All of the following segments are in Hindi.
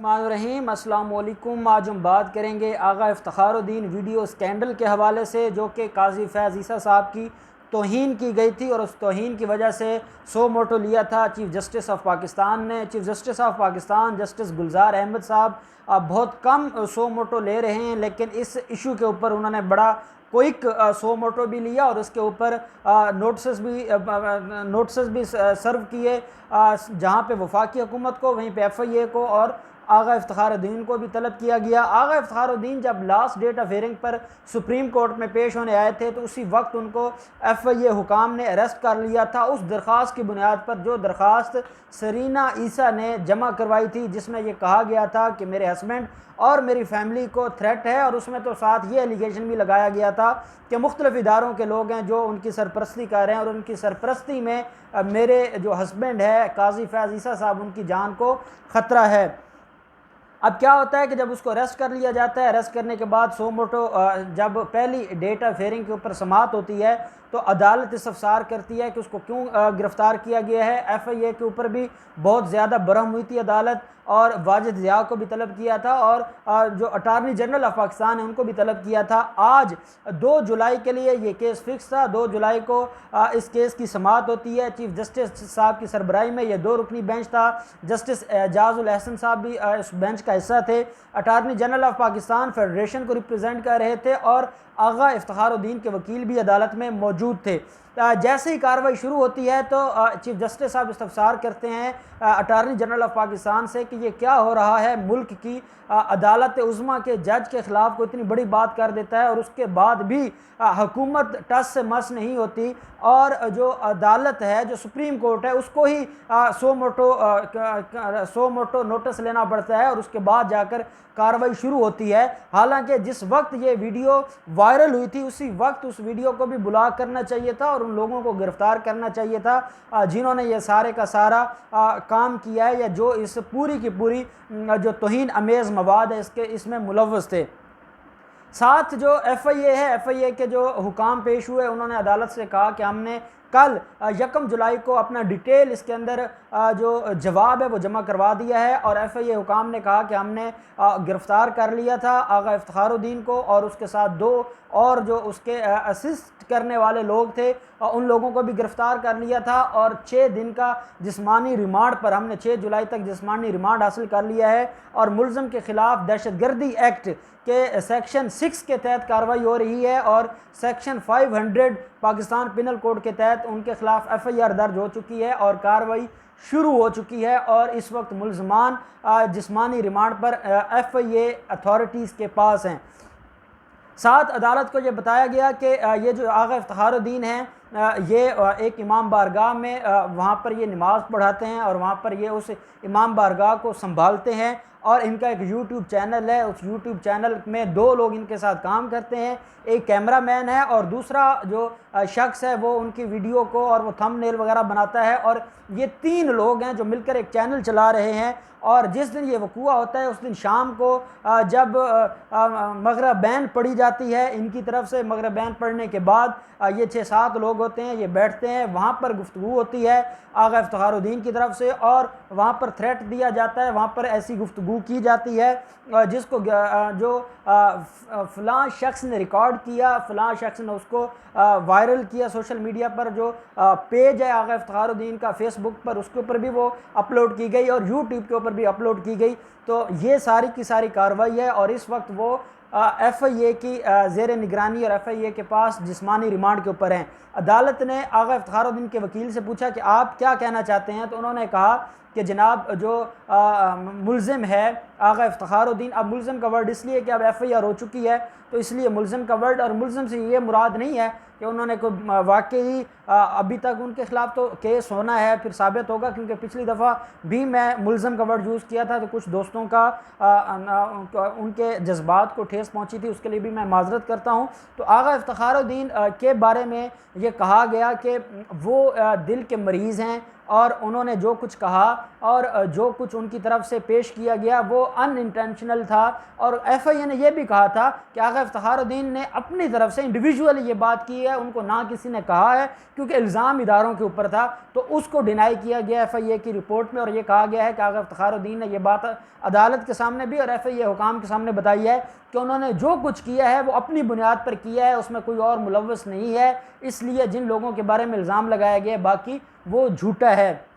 रहीम अस्सलाम वालेकुम। आज हम बात करेंगे आगा इफ्तिखारुद्दीन वीडियो स्कैंडल के हवाले से, जो कि काजी फैज़ ईसा साहब की तौहीन की गई थी और उस तौहीन की वजह से सो मोटो लिया था चीफ़ जस्टिस ऑफ पाकिस्तान ने। Chief justice of Pakistan justice Gulzar Ahmed साहब बहुत कम सो मोटो ले रहे हैं, लेकिन इस इशू के ऊपर उन्होंने बड़ा क्विक सो मोटो भी लिया और उसके ऊपर नोटिस भी सर्व किए, जहाँ पे वफाकी हुकूमत को, वहीं पे FIA को और आगा इफ्तिखारुद्दीन को भी तलब किया गया। आगा इफ्तिखारुद्दीन जब लास्ट डेट ऑफ हियरिंग पर सुप्रीम कोर्ट में पेश होने आए थे तो उसी वक्त उनको FIA हुकाम ने अरेस्ट कर लिया था उस दरख्वास्त की बुनियाद पर, जो दरख्वास्त सरीना ईसा ने जमा करवाई थी, जिसमें यह कहा गया था कि मेरे हस्बैंड और मेरी फैमिली को थ्रेट है। और उसमें तो साथ ये एलिगेशन भी लगाया गया था कि मुख्तलिफ इदारों के लोग हैं जो उनकी सरपरस्ती कर रहे हैं और उनकी सरपरस्ती में मेरे जो हस्बैंड है काजी फैज़ ईसा साहब, उनकी जान को ख़तरा है। अब क्या होता है कि जब उसको अरेस्ट कर लिया जाता है, अरेस्ट करने के बाद सो मोटो जब पहली डेट ऑफ हियरिंग के ऊपर समाअत होती है तो अदालत इस्तफसार करती है कि उसको क्यों गिरफ़्तार किया गया है। FIA के ऊपर भी बहुत ज़्यादा बरहम हुई थी अदालत, और वाजिद ज़िया को भी तलब किया था और जो अटारनी जनरल ऑफ पाकिस्तान है उनको भी तलब किया था। आज 2 जुलाई के लिए ये केस फिक्स था। 2 जुलाई को इस केस की समाअत होती है। चीफ़ जस्टिस साहब की सरबराही में ये 2 रुकनी बेंच था। जस्टिस एजाजुल अहसन साहब भी इस बेंच का हिस्सा थे। Attorney general of Pakistan federation को रिप्रेजेंट कर रहे थे और आगा इफ्तिखारुद्दीन के वकील भी अदालत में मौजूद थे। जैसे ही कार्रवाई शुरू होती है तो चीफ जस्टिस साहब इस्तफसार करते हैं अटारनी जनरल ऑफ पाकिस्तान से कि ये क्या हो रहा है, मुल्क की अदालत उज़्मा के जज के ख़िलाफ़ को इतनी बड़ी बात कर देता है और उसके बाद भी हुकूमत टस से मस नहीं होती, और जो अदालत है, जो सुप्रीम कोर्ट है, उसको ही सो मोटो नोटिस लेना पड़ता है और उसके बाद जाकर कार्रवाई शुरू होती है। हालांकि जिस वक्त ये वीडियो वायरल हुई थी उसी वक्त उस वीडियो को भी ब्लॉक करना चाहिए था और उन लोगों को गिरफ्तार करना चाहिए था जिन्होंने ये सारे का सारा काम किया है, या जो इस पूरी की पूरी जो तौहीन अमेज़ मवाद है इसमें मुलव्वस थे। साथ जो FIA है, FIA के जो हुकाम पेश हुए, उन्होंने अदालत से कहा कि हमने कल 1 जुलाई को अपना डिटेल इसके अंदर जो जवाब है वो जमा करवा दिया है, और FIA हुकाम ने कहा कि हमने गिरफ़्तार कर लिया था आगा इफ्तिखारुद्दीन को और उसके साथ 2 और जो उसके असिस्ट करने वाले लोग थे उन लोगों को भी गिरफ़्तार कर लिया था, और 6 दिन का जिस्मानी रिमांड पर हमने 6 जुलाई तक जिस्मानी रिमांड हासिल कर लिया है। और मुलज़म के ख़िलाफ़ दहशतगर्दी एक्ट के सेक्शन 6 के तहत कार्रवाई हो रही है और सेक्शन 500 पाकिस्तान पिनल कोड के तहत उनके ख़िलाफ़ FIR दर्ज हो चुकी है और कार्रवाई शुरू हो चुकी है, और इस वक्त मुलज़मान जिस्मानी रिमांड पर FIA अथॉरिटीज़ के पास हैं। साथ अदालत को ये बताया गया कि ये जो आगा इफ्तिखारुद्दीन हैं ये एक इमाम बारगाह में वहाँ पर ये नमाज़ पढ़ाते हैं और वहाँ पर ये उस इमाम बारगाह को संभालते हैं, और इनका एक YouTube चैनल है। उस YouTube चैनल में 2 लोग इनके साथ काम करते हैं, एक कैमरामैन है और दूसरा जो शख्स है वो उनकी वीडियो को और वो थंबनेल वगैरह बनाता है, और ये 3 लोग हैं जो मिलकर एक चैनल चला रहे हैं। और जिस दिन ये वक़ूआ होता है उस दिन शाम को जब मगरिब बैन पढ़ी जाती है इनकी तरफ से, मगरिब बैन पढ़ने के बाद ये 6-7 लोग होते हैं, ये बैठते हैं, वहाँ पर गुफ्तगू होती है आगा इफ्तिखारुद्दीन की तरफ से और वहाँ पर थ्रेट दिया जाता है, वहाँ पर ऐसी गुफ्तगू की जाती है जिसको जो फ़लाँ शख्स ने रिकॉर्ड किया, फ़लाँ शख्स ने उसको वायरल किया सोशल मीडिया पर। जो पेज है आगा इफ्तिखारुद्दीन का फेसबुक पर, उसके ऊपर भी वो अपलोड की गई और यूट्यूब के ऊपर भी अपलोड की गई। तो ये सारी की सारी कार्रवाई है और इस वक्त वो FIA की ज़ेर निगरानी और FIA के पास जिस्मानी रिमांड के ऊपर हैं। अदालत ने आगा इफ्तिखारुद्दीन के वकील से पूछा कि आप क्या कहना चाहते हैं, तो उन्होंने कहा कि जनाब जो मुलज़िम है आगा इफ्तिखारुद्दीन, अब मुलज़िम का वर्ड इसलिए कि अब FIR हो चुकी है तो इसलिए मुलज़िम का वर्ड, और मुलज़िम से ये मुराद नहीं है कि उन्होंने कोई वाकई अभी तक उनके ख़िलाफ़ तो केस होना है, फिर साबित होगा, क्योंकि पिछली दफ़ा भी मैं मुलज़िम का वर्ड यूज़ किया था तो कुछ दोस्तों का उनके जज्बात को ठेस पहुंची थी, उसके लिए भी मैं माज़रत करता हूं। तो आगा इफ्तिखारुद्दीन के बारे में ये कहा गया कि वो दिल के मरीज़ हैं और उन्होंने जो कुछ कहा और जो कुछ उनकी तरफ से पेश किया गया वो अनइंटेंशनल था। और FIA ने यह भी कहा था कि आगा इफ्तिखारुद्दीन ने अपनी तरफ से इंडिविजुअली ये बात की है, उनको ना किसी ने कहा है, क्योंकि इल्ज़ाम इदारों के ऊपर था, तो उसको डिनाई किया गया FIA की रिपोर्ट में। और ये कहा गया है कि आगा इफ्तिखारुद्दीन ने यह बात अदालत के सामने भी और FIA हुकाम के सामने बताई है कि उन्होंने जो कुछ किया है वो अपनी बुनियाद पर किया है, उसमें कोई और मुलव्वस नहीं है, इसलिए जिन लोगों के बारे में इल्ज़ाम लगाया गया बाकी वो झूठा है।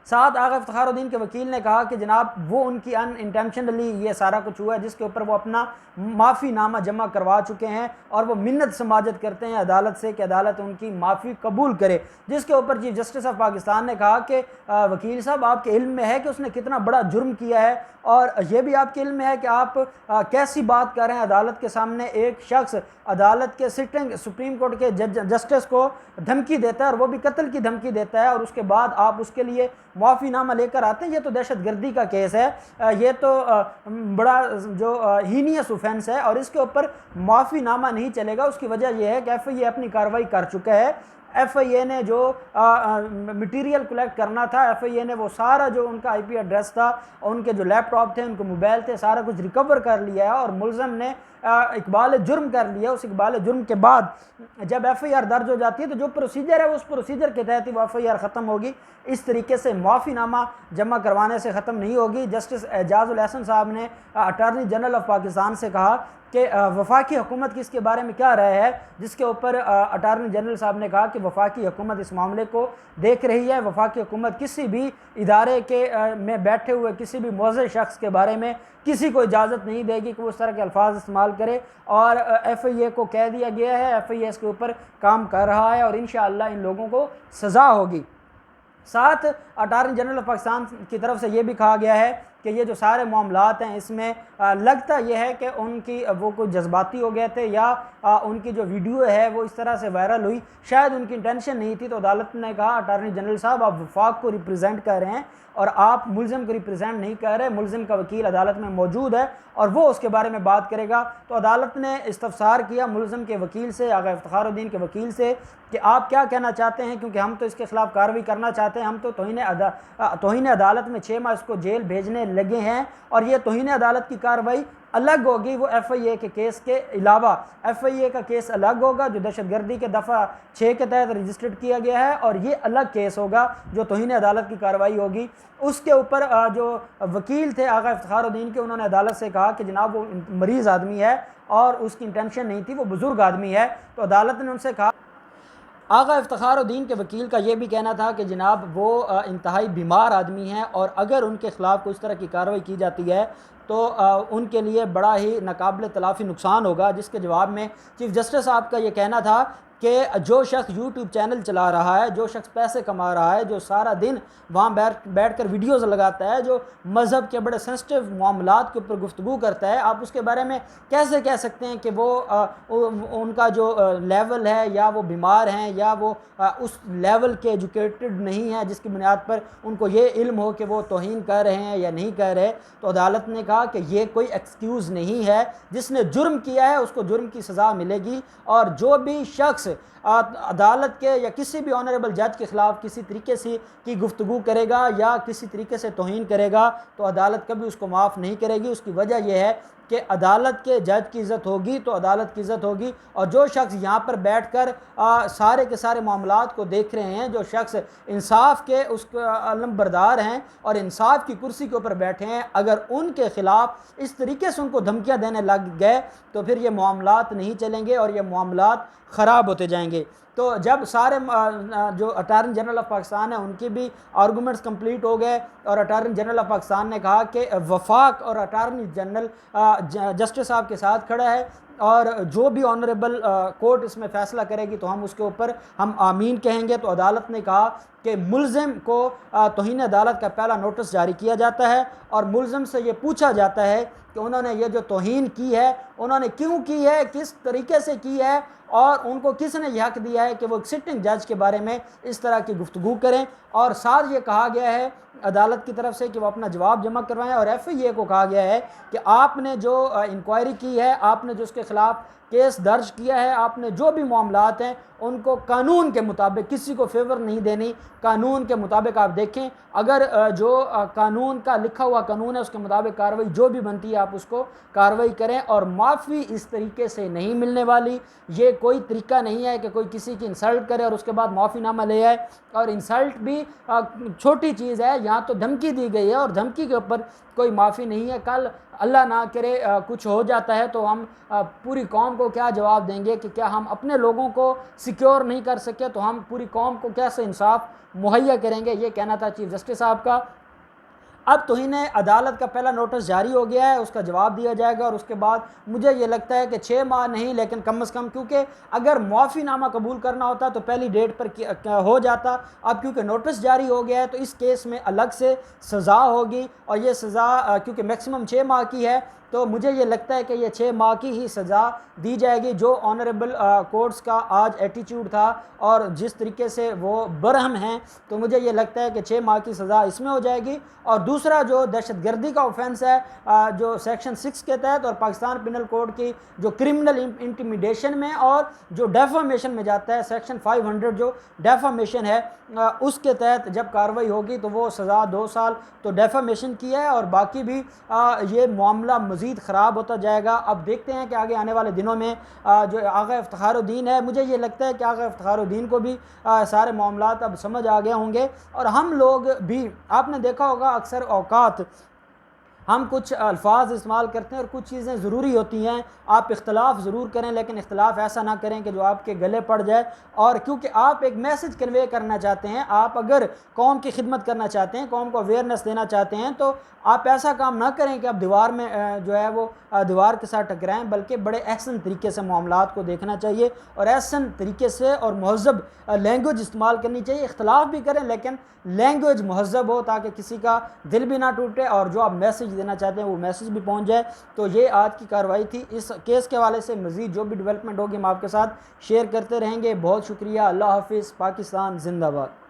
साथ आगा इफ्तिखारुद्दीन के वकील ने कहा कि जनाब वो उनकी अनइंटेंशनली ये सारा कुछ हुआ है, जिसके ऊपर वो अपना माफ़ी नामा जमा करवा चुके हैं और वो मिन्नत समाजत करते हैं अदालत से कि अदालत उनकी माफ़ी कबूल करे। जिसके ऊपर चीफ जस्टिस ऑफ पाकिस्तान ने कहा कि वकील साहब आपके इल्म में है कि उसने कितना बड़ा जुर्म किया है, और यह भी आपके इल्म में है कि आप कैसी बात कर रहे हैं। अदालत के सामने एक शख्स अदालत के सिटिंग सुप्रीम कोर्ट के जस्टिस को धमकी देता है और वो भी कत्ल की धमकी देता है, और उसके बाद आप उसके लिए माफ़ीनामा लेकर आते हैं। ये तो दहशत गर्दी का केस है, ये तो बड़ा जो हीनियस ऑफेंस है, और इसके ऊपर माफ़ीनामा नहीं चलेगा। उसकी वजह यह है कि FIA अपनी कार्रवाई कर चुका है। FIA ने जो मटेरियल कलेक्ट करना था, FIA ने वो सारा जो उनका IP एड्रेस था और उनके जो लैपटॉप थे, उनके मोबाइल थे, सारा कुछ रिकवर कर लिया है और मुलज़म ने इकबाल जुर्म कर लिया। उस इकबाल जुर्म के बाद जब FIR दर्ज हो जाती है तो जो प्रोसीजर है उस प्रोसीजर के तहत ही वो FIR ख़त्म होगी। इस तरीके से माफ़ीनामा जमा करवाने से ख़त्म नहीं होगी। जस्टिस एजाज़ुल एहसन साहब ने अटार्नी जनरल ऑफ पाकिस्तान से कहा कि वफाकी हुकूमत की इसके बारे में क्या राय है, जिसके ऊपर अटार्नी जनरल साहब ने कहा कि वफाकी हुकूमत इस मामले को देख रही है। वफाकी हुकूमत किसी भी इदारे के में बैठे हुए किसी भी मुअज़्ज़ज़ शख्स के बारे में किसी को इजाज़त नहीं देगी कि वो इस तरह के अल्फाज इस्तेमाल करे, और FIA को कह दिया गया है, FIA इसके ऊपर काम कर रहा है और इंशाअल्लाह इन लोगों को सज़ा होगी। साथ अटार्नी जनरल ऑफ पाकिस्तान की तरफ से ये भी कहा गया है कि ये जो सारे मामलात हैं इसमें लगता यह है कि उनकी वो कुछ जज्बाती हो गए थे या उनकी जो वीडियो है वो इस तरह से वायरल हुई, शायद उनकी इंटेंशन नहीं थी। तो अदालत ने कहा अटार्नी जनरल साहब आप वफाक को रिप्रेजेंट कर रहे हैं और आप मुलज़िम को रिप्रेजेंट नहीं कर रहे। मुलज़िम का वकील अदालत में मौजूद है और वो उसके बारे में बात करेगा। तो अदालत ने इस्तफसार किया मुलज़िम के वकील से, आगा इफ्तिखारुद्दीन के वकील से, कि आप क्या कहना चाहते हैं, क्योंकि हम तो इसके ख़िलाफ़ कार्रवाई करना चाहते हैं। हम तो तौहीन अदालत में 6 माह इसको जेल भेजने लगे हैं और ये तौहीन अदालत की कार्रवाई अलग होगी। वो FIA के केस के अलावा FIA का केस अलग होगा जो दहशतगर्दी के दफ़ा 6 के तहत रजिस्टर्ड किया गया है, और ये अलग केस होगा जो तौहीन अदालत की कार्रवाई होगी। उसके ऊपर जो वकील थे आगा इफ्तिखारुद्दीन के, उन्होंने अदालत से कहा कि जनाब वो मरीज़ आदमी है और उसकी इंटेंशन नहीं थी, वो बुज़ुर्ग आदमी है। तो अदालत ने उनसे कहा, आगा इफ्तिखारुद्दीन के वकील का ये भी कहना था कि जनाब वो इंतहाई बीमार आदमी हैं और अगर उनके ख़िलाफ़ कोई इस तरह की कार्रवाई की जाती है तो उनके लिए बड़ा ही नाकाबिल तलाफ़ी नुकसान होगा। जिसके जवाब में चीफ जस्टिस साहब का ये कहना था कि जो शख्स YouTube चैनल चला रहा है, जो शख्स पैसे कमा रहा है, जो सारा दिन वहाँ बैठ कर वीडियोज़ लगाता है, जो मज़हब के बड़े सेंसिटिव मामलात के ऊपर गुफ्तगू करता है, आप उसके बारे में कैसे कह सकते हैं कि वो उनका जो लेवल है या वो बीमार हैं या वो उस लेवल के एजुकेटेड नहीं है जिसकी बुनियाद पर उनको ये इल्म हो कि वो तौहीन कर रहे हैं या नहीं कर रहे। तो अदालत ने कहा कि ये कोई एक्सक्यूज़ नहीं है, जिसने जुर्म किया है उसको जुर्म की सज़ा मिलेगी, और जो भी शख्स अदालत के या किसी भी ऑनरेबल जज के ख़िलाफ़ किसी तरीके से की गुफ्तगू करेगा या किसी तरीके से तौहीन करेगा तो अदालत कभी उसको माफ़ नहीं करेगी। उसकी वजह यह है कि अदालत के जज की इज़्ज़त होगी तो अदालत की इज़्ज़त होगी, और जो शख्स यहाँ पर बैठकर सारे के सारे मामलात को देख रहे हैं, जो शख्स इंसाफ के उस अलमबरदार हैं और इंसाफ की कुर्सी के ऊपर बैठे हैं, अगर उनके ख़िलाफ़ इस तरीके से उनको धमकियाँ देने लग गए तो फिर ये मामलात नहीं चलेंगे और ये मामलात ख़राब होते जाएंगे। तो जब सारे जो अटार्नी जनरल ऑफ पाकिस्तान है उनकी भी आर्गूमेंट्स कंप्लीट हो गए और अटार्नी जनरल ऑफ पाकिस्तान ने कहा कि वफाक और अटार्नी जनरल जस्टिस साहब के साथ खड़ा है और जो भी ऑनरेबल कोर्ट इसमें फ़ैसला करेगी तो हम उसके ऊपर हम आमीन कहेंगे। तो अदालत ने कहा कि मुलज़िम को तौहीन अदालत का पहला नोटिस जारी किया जाता है और मुलज़िम से ये पूछा जाता है कि उन्होंने ये जो तौहीन की है उन्होंने क्यों की है, किस तरीके से की है, और उनको किसने यह हक दिया है कि वो एक सिटिंग जज के बारे में इस तरह की गुफ्तगू करें। और साथ ये कहा गया है अदालत की तरफ से कि वो अपना जवाब जमा करवाएं, और FIA को कहा गया है कि आपने जो इंक्वायरी की है, आपने जो उसके ख़िलाफ़ केस दर्ज किया है, आपने जो भी मामलात हैं उनको कानून के मुताबिक, किसी को फेवर नहीं देनी, कानून के मुताबिक आप देखें। अगर जो कानून का लिखा हुआ कानून है उसके मुताबिक कार्रवाई जो भी बनती है आप उसको कार्रवाई करें, और माफ़ी इस तरीके से नहीं मिलने वाली। ये कोई तरीका नहीं है कि कोई किसी की इंसल्ट करे और उसके बाद माफ़ीनामा ले आए, और इंसल्ट भी छोटी चीज़ है, यहाँ तो धमकी दी गई है और धमकी के ऊपर कोई माफ़ी नहीं है। कल अल्लाह ना करे कुछ हो जाता है तो हम पूरी कौम को क्या जवाब देंगे कि क्या हम अपने लोगों को सिक्योर नहीं कर सके तो हम पूरी कौम को कैसे इंसाफ मुहैया करेंगे। ये कहना था चीफ जस्टिस साहब का। अब तौहीन अदालत का पहला नोटिस जारी हो गया है, उसका जवाब दिया जाएगा, और उसके बाद मुझे ये लगता है कि 6 माह नहीं लेकिन कम से कम, क्योंकि अगर माफ़ीनामा कबूल करना होता तो पहली डेट पर हो जाता। अब क्योंकि नोटिस जारी हो गया है तो इस केस में अलग से सज़ा होगी, और ये सज़ा क्योंकि मैक्सिमम 6 माह की है तो मुझे ये लगता है कि ये 6 माह की ही सज़ा दी जाएगी। जो ऑनरेबल कोर्ट्स का आज एटीट्यूड था और जिस तरीके से वो बरहम हैं, तो मुझे ये लगता है कि 6 माह की सज़ा इसमें हो जाएगी। और दूसरा जो दहशतगर्दी का ऑफेंस है जो सेक्शन 6 के तहत और पाकिस्तान पिनल कोड की जो क्रिमिनल इंटिमिडेशन में और जो डेफामेशन में जाता है, सेक्शन 500 जो डेफामेशन है उसके तहत जब कार्रवाई होगी तो वो सज़ा 2 साल तो डेफामेशन की है, और बाकी भी ये मामला मज़ीद ख़राब होता जाएगा। अब देखते हैं कि आगे आने वाले दिनों में जो आगा इफ्तिखारुद्दीन है, मुझे ये लगता है कि आगा इफ्तिखारुद्दीन को भी सारे मामलात अब समझ आ गए होंगे, और हम लोग भी, आपने देखा होगा अक्सर औकात हम कुछ अल्फाज इस्तेमाल करते हैं और कुछ चीज़ें ज़रूरी होती हैं, आप इख्तलाफ ज़रूर करें लेकिन इख्तलाफ ऐसा ना करें कि जो आपके गले पड़ जाए। और क्योंकि आप एक मैसेज कन्वे करना चाहते हैं, आप अगर कौम की खिदमत करना चाहते हैं, कौम को अवेयरनेस देना चाहते हैं, तो आप ऐसा काम ना करें कि आप दीवार में जो है वो दीवार के साथ टकराएं, बल्कि बड़े एहसन तरीके से मामलात को देखना चाहिए और एहसन तरीके से और महज़ब लैंग्वेज इस्तेमाल करनी चाहिए। इख्तलाफ भी करें लेकिन लैंग्वेज महज़ब हो ताकि किसी का दिल भी ना टूटे और जो आप मैसेज देना चाहते हैं वो मैसेज भी पहुंच जाए। तो ये आज की कार्रवाई थी। इस केस के हवाले से मज़ीद जो भी डेवलपमेंट होगी हम आपके साथ शेयर करते रहेंगे। बहुत शुक्रिया। अल्लाह हाफिज़। पाकिस्तान जिंदाबाद।